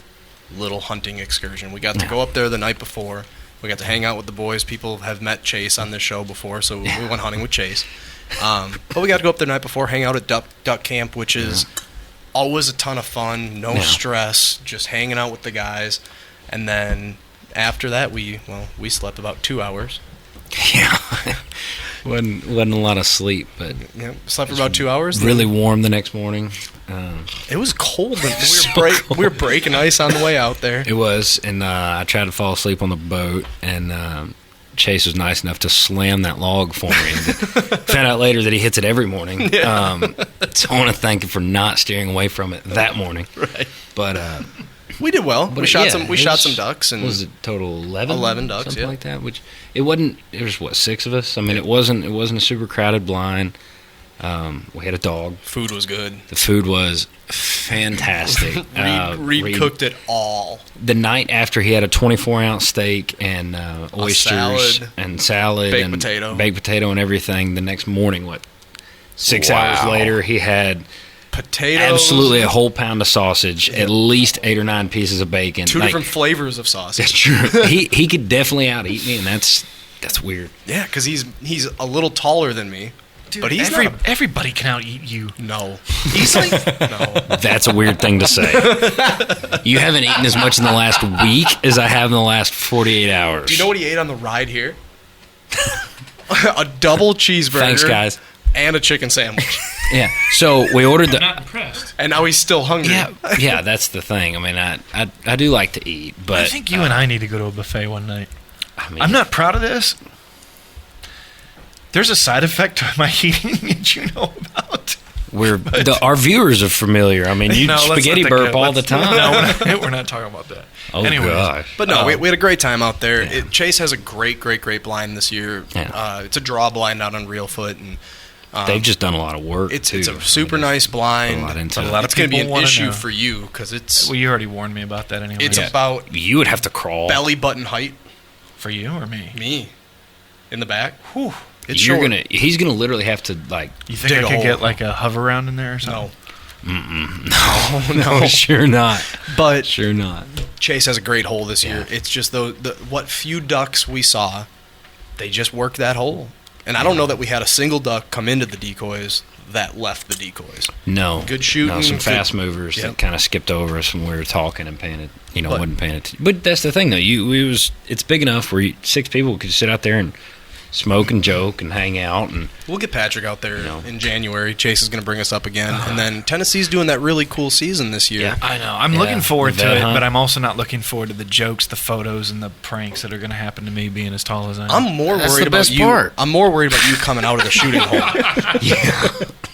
little hunting excursion. We got to go up there the night before. We got to hang out with the boys. People have met Chase on this show before, so we went hunting with Chase. But we got to go up there the night before, hang out at duck camp, which is always a ton of fun. No stress, just hanging out with the guys, and then. After that, we slept about 2 hours. Yeah, wasn't a lot of sleep, but slept for about 2 hours. Really warm the next morning. It was cold. We were breaking ice on the way out there. It was, and I tried to fall asleep on the boat, and Chase was nice enough to slam that log for me. Found out later that he hits it every morning. Yeah. So I want to thank him for not steering away from it that morning. Right, but. We did well. We shot some ducks, and what was it total 11 ducks, something like that. Which it wasn't. It was 6 of us. I mean, it wasn't a super crowded blind. We had a dog. Food was good. The food was fantastic. Reed cooked it all. The night after, he had a 24-ounce steak and oysters and salad, baked potato and everything. The next morning, 6 hours later, he had potatoes, absolutely a whole pound of sausage, at least 8 or 9 pieces of bacon. 2 different flavors of sausage. That's true. he could definitely out-eat me, and that's weird. Yeah, because he's a little taller than me. Dude, but everybody can out-eat you. No. Easily? No. That's a weird thing to say. You haven't eaten as much in the last week as I have in the last 48 hours. Do you know what he ate on the ride here? A double cheeseburger. Thanks, guys. And a chicken sandwich. Yeah. So we ordered I'm not impressed. And now he's still hungry. Yeah, that's the thing. I mean, I do like to eat, but I think you and I need to go to a buffet one night. I mean, I'm not proud of this. There's a side effect to my eating that you know about. Our viewers are familiar. I mean, you spaghetti burp all the time. No, we're not talking about that. Oh, anyways, gosh. But no, we had a great time out there. Yeah. Chase has a great blind this year. Yeah. It's a draw blind out on Reelfoot, and they've just done a lot of work. It's a super nice blind. It's going to be an issue for you because it's. Well, you already warned me about that anyway. It's about. You would have to crawl. Belly button height. For you or me? Me. In the back. Whew. He's gonna literally have to like. You think I could get like a hover round in there or something? No, sure not. But sure not. Chase has a great hole this year. It's just what few ducks we saw, they just worked that hole. And I don't know that we had a single duck come into the decoys that left the decoys. No. Good shooting. No, some fast movers that kind of skipped over us when we were talking and wasn't paying attention. But that's the thing though. It's big enough where 6 people could sit out there and smoke and joke and hang out, and we'll get Patrick out there in January. Chase is going to bring us up again, and then Tennessee's doing that really cool season this year. Yeah, I know. I'm looking forward to it, but I'm also not looking forward to the jokes, the photos, and the pranks that are going to happen to me being as tall as I am. I'm more worried about you. I'm more worried about you coming out of the shooting hole. Yeah.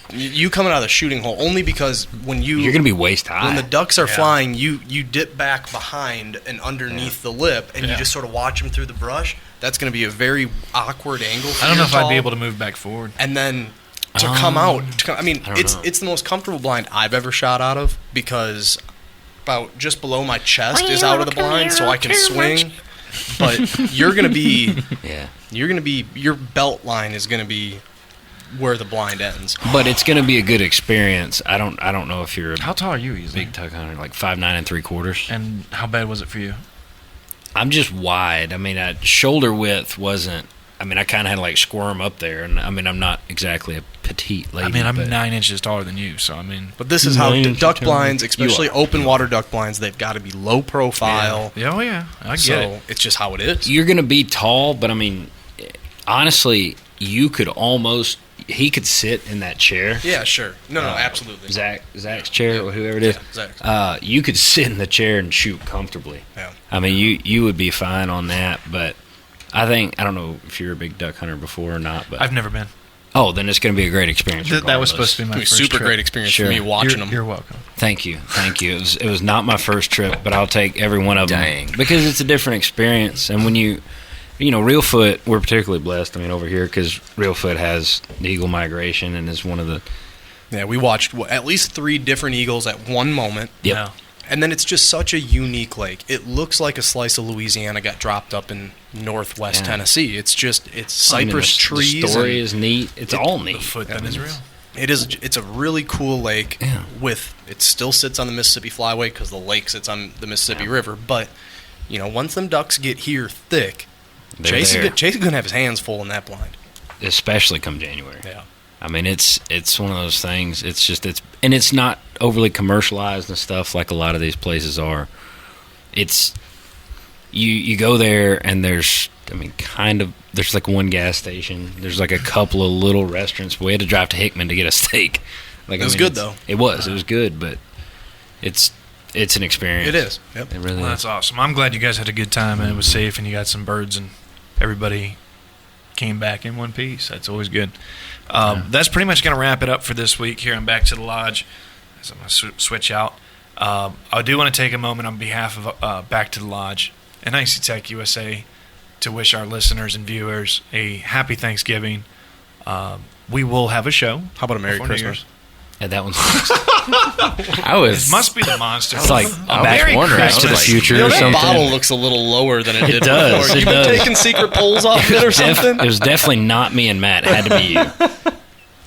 You coming out of the shooting hole only because when you're going to be waist high. When the ducks are flying, you dip back behind and underneath the lip, and you just sort of watch them through the brush. That's going to be a very awkward angle. I don't know if I'd be able to move back forward. And then to come out, it's the most comfortable blind I've ever shot out of because about just below my chest is out of the blind, so I can swing. But you're going to be, your belt line is going to be where the blind ends. But it's going to be a good experience. I don't know if you're how tall are you usually? Big tuck hunter, like 5'9"3/4. And how bad was it for you? I'm just wide. I mean, shoulder width wasn't. I mean, I kind of had to like squirm up there, and I mean, I'm not exactly a petite lady. I mean, I'm 9 inches taller than you, so I mean. But this is how duck blinds, especially open water duck blinds, they've got to be low profile. Yeah. Oh yeah, I get it. So it's just how it is. You're going to be tall, but I mean, honestly, you could almost. He could sit in that chair. Yeah, sure. No, absolutely. Zach's chair or whoever it is. Yeah, Zach's. You could sit in the chair and shoot comfortably. Yeah. I mean, you would be fine on that, but I don't know if you're a big duck hunter before or not, but I've never been. Oh, then it's going to be a great experience. That was supposed to be my first super trip. Great experience for me watching them. You're welcome. Thank you. It was not my first trip, but I'll take every one of them because it's a different experience. And when Reelfoot, we're particularly blessed. I mean, over here because Reelfoot has the eagle migration and is one of the. Yeah, we watched at least 3 different eagles at one moment. Yeah. And then it's just such a unique lake. It looks like a slice of Louisiana got dropped up in northwest Tennessee. It's cypress trees. The story is neat. It's all neat. The foot that is real. It is. It's a really cool lake. Yeah. It still sits on the Mississippi Flyway because the lake sits on the Mississippi River. But once them ducks get here thick, Chase is gonna have his hands full in that blind. Especially come January. Yeah. I mean, it's one of those things. It's not overly commercialized and stuff like a lot of these places are. It's you go there and there's like one gas station. There's like a couple of little restaurants. We had to drive to Hickman to get a steak. It was good though. It was good, but it's an experience. It is. Yep. It really is. That's awesome. I'm glad you guys had a good time and it was safe and you got some birds and everybody came back in one piece. That's always good. That's pretty much going to wrap it up for this week here on Back to the Lodge. As I'm going to switch out. I do want to take a moment on behalf of Back to the Lodge and IC Tech USA to wish our listeners and viewers a happy Thanksgiving. We will have a show. How about a Merry Christmas? And that one's. It must be the monster. It's like Back to the Future or something. That bottle looks a little lower than it did does, before. it You've been does. taking secret pulls off it or something? It was definitely not me and Matt. It had to be you.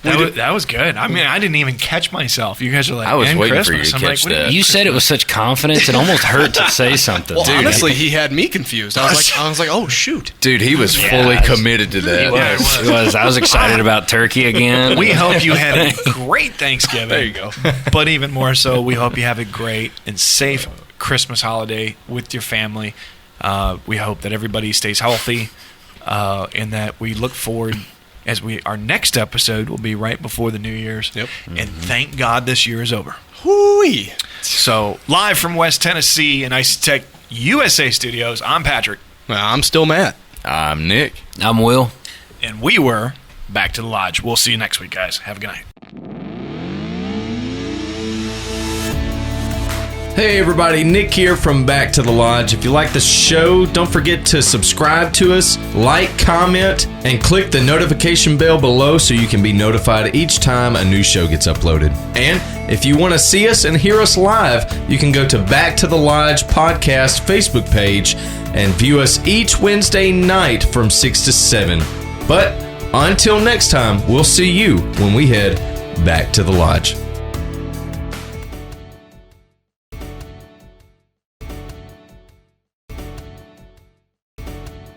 That was good. I mean, I didn't even catch myself. You guys are like, I was and waiting for Christmas. you to catch that. You said it with such confidence, it almost hurt to say something. Well, honestly, he had me confused. I was like, oh shoot, dude, he was fully committed to that. He was. I was excited about turkey again. We hope you had a great Thanksgiving. There you go. But even more so, we hope you have a great and safe Christmas holiday with your family. We hope that everybody stays healthy, and that we look forward as our next episode will be right before the New Year's. Yep. And thank God this year is over. Hooey. So, live from West Tennessee and IC Tech USA Studios, I'm Patrick. I'm still Matt. I'm Nick. I'm Will. And we were Back to the Lodge. We'll see you next week, guys. Have a good night. Hey everybody, Nick here from Back to the Lodge. If you like the show, don't forget to subscribe to us, like, comment, and click the notification bell below so you can be notified each time a new show gets uploaded. And if you want to see us and hear us live, you can go to Back to the Lodge podcast Facebook page and view us each Wednesday night from 6 to 7. But until next time, we'll see you when we head back to the lodge.